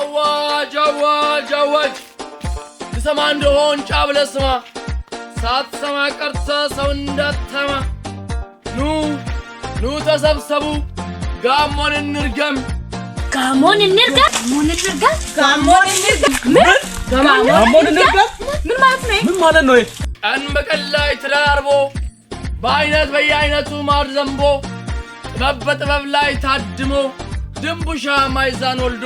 አዋጅ አዋጅ አዋጅ ትሰማ እንደሆን ጫብለ ስማ ሳትሰማ ቀርተ ሰው እንዳትሰማ ኑ ተሰብሰቡ ጋሞን እንርገም ምን ማለት ነው? ቀን በቀን ላይ ተዳርቦ በአይነት በየአይነቱ ማር ዘንቦ ጥበብ በጥበብ ላይ ታድሞ ድንቡሻ ማይዛን ወልዶ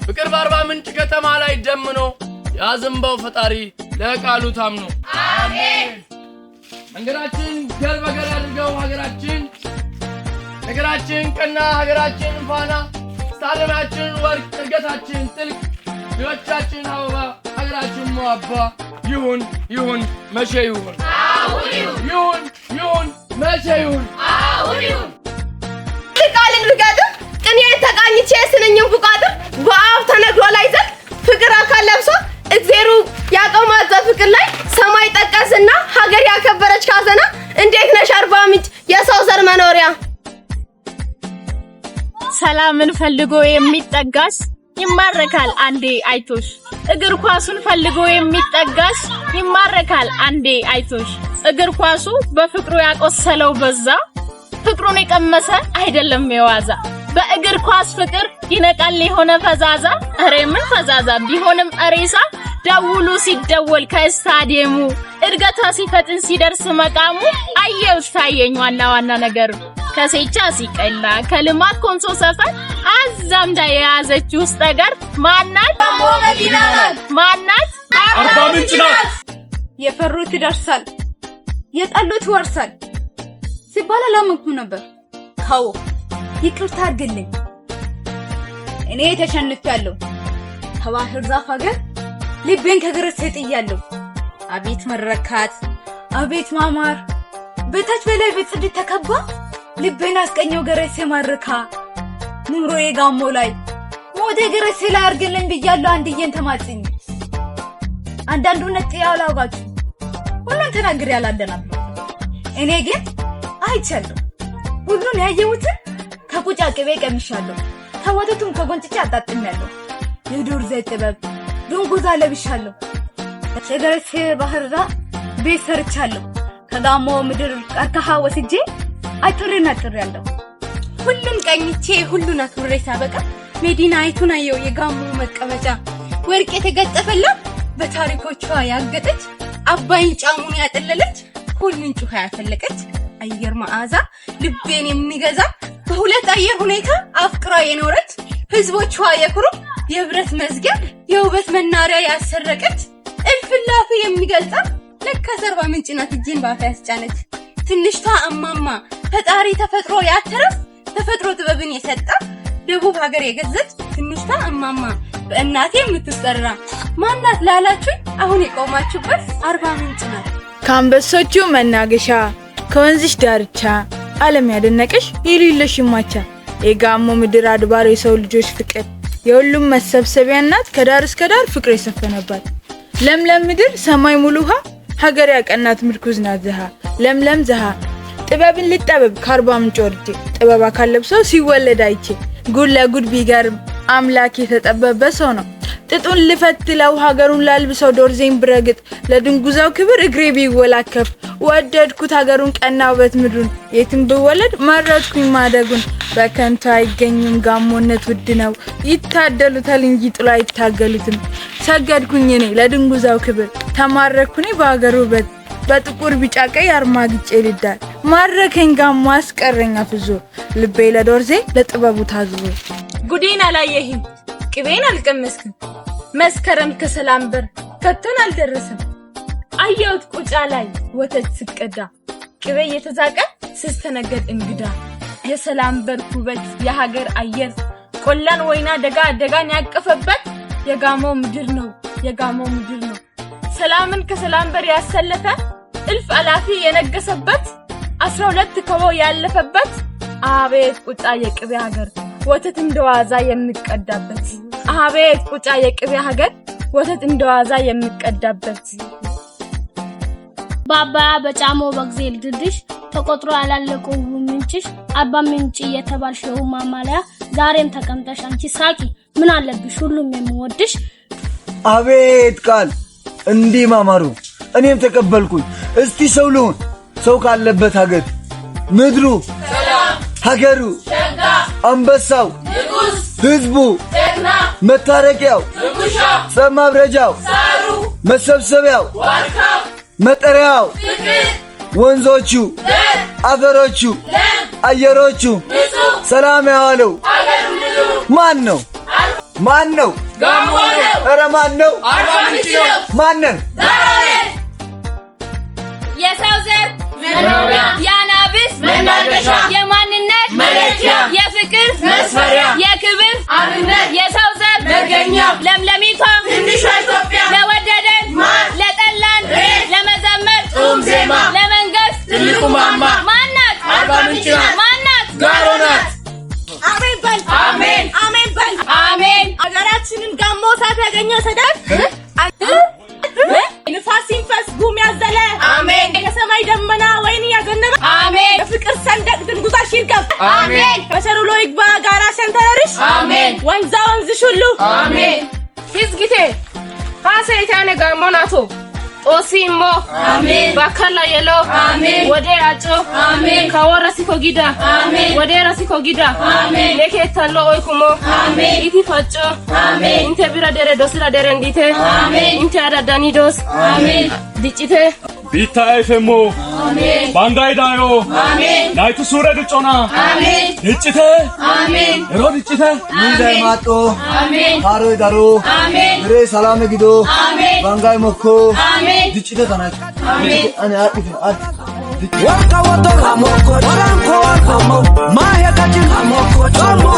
ፍቅር በአርባ ምንጭ ከተማ ላይ ደምኖ ያዘንበው ፈጣሪ ለቃሉ ታምኖ አሜን። መንገዳችን ገር በገር አድርገው ሀገራችን ቀና ሀገራችን ፋና ስታደናችን ወርቅ እርገታችን ጥልቅ ልጆቻችን አበባ ሀገራችን መዋባ ይሁን መቼ ይሁን ይሁን መቼ ይሁን ቃልን ልጋድ ቅኔ ተቃኝቼ ስንኝም ፍቃድ በአፍ ተነግሮ ላይ ዘቅ ፍቅር አካል ለብሶ እግዚአብሔሩ ያቆማት ፍቅር ላይ ሰማይ ጠቀስና ሀገር ያከበረች ካዘና እንዴት ነሽ አርባ ምንጭ የሰው ዘር መኖሪያ ሰላምን ፈልጎ የሚጠጋስ ይማረካል አንዴ አይቶሽ እግር ኳሱን ፈልጎ የሚጠጋስ ይማረካል አንዴ አይቶሽ እግር ኳሱ በፍቅሩ ያቆሰለው በዛ ፍቅሩን የቀመሰ አይደለም የዋዛ በእግር ኳስ ፍቅር ይነቃል የሆነ ፈዛዛ ምን ፈዛዛ ቢሆንም አሬሳ ደውሉ ሲደወል ከስታዲየሙ እድገታ ሲፈጥን ሲደርስ መቃሙ አየው ታየኝ ዋና ነገር ከሴቻ ሲቀላ ከልማት ኮንሶ ሰፈር አዛምዳ የያዘችው ስጠገር ማናት ማናት አርባ ምንጭ ናት። የፈሩት ይደርሳል የጠሉት ወርሳል ሲባል አላመንኩም ነበር ካው ይቅርታ አድርግልኝ እኔ ተሸንፌያለሁ ከባህር ዛፍ ሀገር ልቤን ከግረት ሰጥያለሁ አቤት መረካት አቤት ማማር በታች በላይ በጽድት ተከባ ልቤን አስቀኘው ገረሴ ማርካ ኑሮዬ ጋሞ ላይ ሞዴ ገረሴ ላይ አርገልን ብያለሁ አንድዬን ተማጽኝ አንዳንዱ ነጥ ያላውቃችሁ ሁሉን ተናግሬ ያላደናብ እኔ ግን አይቻለሁ ሁሉን ያየሁትን ከቁጫ ቅቤ ቀምሻለሁ ተወተቱን ከጎንጭጫ አጣጥኛለሁ የዱር ዘጥበብ ዱንጉዛ ለብሻለሁ ሸገረሴ ባህርዳ ቤት ሰርቻለሁ ከጋሞ ምድር ቀርከሃ ወስጄ አይጥሬና ጥሬያለሁ ሁሉን ቀኝቼ ሁሉን አክብሬ ሳበቃ መዲናይቱን አየው የጋሞ መቀመጫ ወርቅ የተገጠፈላት በታሪኮቿ ያገጠች አባይን ጫሙን ያጠለለች ሁሉን ጩሃ ያፈለቀች አየር መዓዛ ልቤን የሚገዛ በሁለት አየር ሁኔታ አፍቅራ የኖረች ህዝቦቿ የኩሩ የብረት መዝጊያ የውበት መናሪያ ያሰረቀች እልፍላፊ የሚገልጻ ለካስ አርባ ምንጭ ናት እጄን ባፍ ያስጫነች ትንሽቷ እማማ ፈጣሪ ተፈጥሮ ያተረፍ ተፈጥሮ ጥበብን የሰጣ ደቡብ ሀገር የገዘች ትንሽቷ እማማ በእናቴ የምትጠራ ማናት ላላችሁ አሁን የቆማችሁበት አርባ ምንጭ ናት ካምበሶቹ መናገሻ ከወንዝሽ ዳርቻ ዓለም ያደነቀሽ የሌለሽ ማቻ የጋሞ ምድር አድባር የሰው ልጆች ፍቅር የሁሉም መሰብሰቢያ ናት ከዳር እስከ ዳር ፍቅር የሰፈነባት ለምለም ምድር ሰማይ ሙሉ ውሃ ሀገር ያቀናት ምርኩዝ ናት ዘሃ ለምለም ዘሃ ጥበብን ልጠበብ ከአርባ ምንጭ ወርጄ ጥበብ አካል ለብሶ ሲወለድ አይቼ ጉድ ለጉድ ቢገርም አምላክ የተጠበበ ሰው ነው ጥጡን ልፈትለው ሀገሩን ላልብሰው ዶርዜን ብረግጥ ለድንጉዛው ክብር እግሬ ቢወላከፍ ወደድኩት ሀገሩን ቀናውበት ምድሩን የትም ብወለድ መረጥኩኝ ማደጉን በከንቱ አይገኝም ጋሞነት ውድ ነው ይታደሉታል እንጂ ጥሎ አይታገሉትም ሰገድኩኝ እኔ ለድንጉዛው ክብር ተማረኩኝ በሀገሩ በጥቁር ቢጫ ቀይ አርማግጬ ልዳል ማረከኝ ጋሞ አስቀረኛ ፍዞ ልቤ ለዶርዜ ለጥበቡ ታዝዞ ጉዲና ላየህም ቅቤን አልቀመስክም መስከረም ከሰላም በር ከተን አልደረሰም አየውት ቁጫ ላይ ወተት ስቀዳ ቅቤ የተዛቀ ሲስተነገድ እንግዳ የሰላም በር ኩበት የሀገር አየር ቆላን ወይና ደጋን ያቀፈበት የጋሞ ምድር ነው ሰላምን ከሰላም በር ያሰለፈ እልፍ አላፊ የነገሰበት 12 ከቦ ያለፈበት አቤት ቁጫ የቅቤ ሀገር ወተት እንደዋዛ የሚቀዳበት አቤት ቁጫ የቅቤ ሀገር ወተት እንደዋዛ የሚቀዳበት ባባ በጫሞ በግዜል ድልድሽ ተቆጥሮ ያላለቀው ምንጭሽ አባ ምንጭ የተባልሽው ማማለያ ዛሬም ተቀምጠሽ አንቺ ሳቂ ምን አለብሽ ሁሉም የሚወድሽ አቤት ቃል እንዲህ ማማሩ እኔም ተቀበልኩኝ እስቲ ሰው ልሁን ሰው ካለበት ሀገር ምድሩ ሰላም ሀገሩ ሸጋ አንበሳው ንጉስ ህዝቡ ጀግና መታረቂያው ንጉሻ ሰማብረጃው ሳሩ መሰብሰቢያው ዋርካው መጠሪያው ፍቅር ወንዞቹ ደም አፈሮቹ ለም አየሮቹ ንጹህ ሰላም ያዋለው ሀገር ምድሩ ማን ነው ጋሞ ነው ኧረ ማን ነው አርባ ምንጭ ነው ማንን የሰው ዘር መኖሪያ የአናብስ መናገሻ የማንነት መለኪያ የፍቅር መስፈሪያ የክብር አብነት የሰው ዘር መገኛ ለምለሚቷ ትንሿ ኢትዮጵያ ለወደደን ለጠላን ለመዘመር ጡም ዜማ ለመንገስ ትልቁ ማማ ማናት አርባ ምንጭ ናት ማናት ጋሮ ናት አሜን በል አሜን አሜን በል አሜን አገራችንን ጋሞ ሳታገኘ ሰዳት ንፋስ ሲንፈስ ጉም ያዘለ አሜን የሰማይ ደመና ወይን ያዘነበ አሜን የፍቅር ሰንደቅ ድንጉዛሽ ይርገብ አሜን በሰሩሎ ይግባ ጋራ ሸንተረርሽ አሜን ወንዛ ወንዝሽ ሁሉ አሜን ፊዝጊቴ ካሴታኔ ጋሞ ናቶ ኦሲሞ አሜን ባካላ የሎ አሜን ወደ አጮ አሜን ካወራሲ ኮጊዳ አሜን ወደ ራሲ ኮጊዳ አሜን ለከታሎ ኦይኩሞ አሜን ኢቲ ፈጮ አሜን እንተ ቢራ ደረ ዶስራ ደረ እንዲቴ አሜን እንተ አዳዳኒ ዶስ አሜን ዲጭቴ ቢታይፈሞ አሜን ባንጋይዳዮ አሜን ናይቱ ሱረ ድጮና አሜን ዲጭቴ አሜን ሮ ዲጭቴ ምንዳይ ማጦ አሜን ሃሮ ዳሮ አሜን ሬ ሰላም ግዶ አሜን ባንጋይ ሞኮ አሜን ዲጭቴ ታናች አሜን አኔ አጥፍ አጥ Waka watoka moko, waranko wako mo, maya kajin moko, tomo